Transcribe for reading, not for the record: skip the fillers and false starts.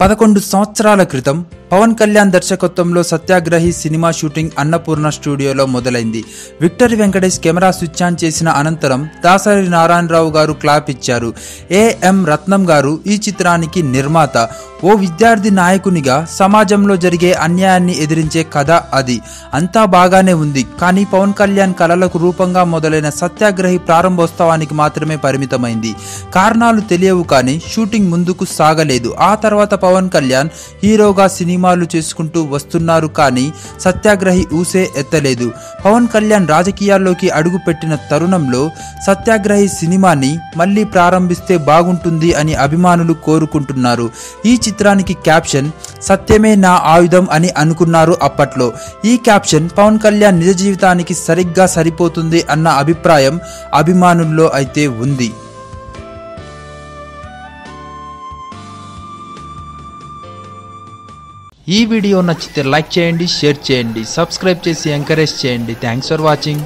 11 సంవత్సరాల క్రితం పవన్ కళ్యాణ్ దర్శకత్వంలో సత్యాగ్రహి సినిమా షూటింగ్ అన్నపూర్ణ స్టూడియోలో మొదలైంది. Victory Venkatesh camera switch on చేసిన అనంతరం దాసరి నారాయణరావు గారు క్లాప్ ఇచ్చారు. ఏఎం రత్నం గారు ఈ చిత్రానికి నిర్మాత. ఓ విద్యార్థి నాయకునిగా సమాజంలో జరిగే అన్యాయాన్ని ఎదిరించే కథ అది. అంతా బాగానే ఉంది, కానీ పవన్ కళ్యాణ్ కలలకు రూపంగా మొదలైన సత్యాగ్రహి ప్రారంభోత్సవానికి మాత్రమే పరిమితమైంది. కారణాలు తెలియవు, కానీ షూటింగ్ ముందుకు సాగలేదు. ఆ తర్వాత పవన్ కళ్యాణ్ హీరోగా సినిమాలు చేసుకుంటూ వస్తున్నారు, కానీ సత్యాగ్రహి ఊసే ఎత్తలేదు. పవన్ కళ్యాణ్ రాజకీయాల్లోకి అడుగు పెట్టిన తరుణంలో సత్యాగ్రహి సినిమాని మళ్ళీ ప్రారంభిస్తే బాగుంటుంది అని అభిమానులు కోరుకుంటున్నారు. ఈ చిత్రానికి క్యాప్షన్ సత్యమే నా ఆయుధం అని అనుకున్నారు అప్పట్లో. ఈ క్యాప్షన్ పవన్ కళ్యాణ్ నిజ జీవితానికి సరిగ్గా సరిపోతుంది అన్న అభిప్రాయం అభిమానుల్లో అయితే ఉంది. ఈ వీడియో నచ్చితే లైక్ చేయండి, షేర్ చేయండి, సబ్స్క్రైబ్ చేసి ఎంకరేజ్ చేయండి. Thanks for watching.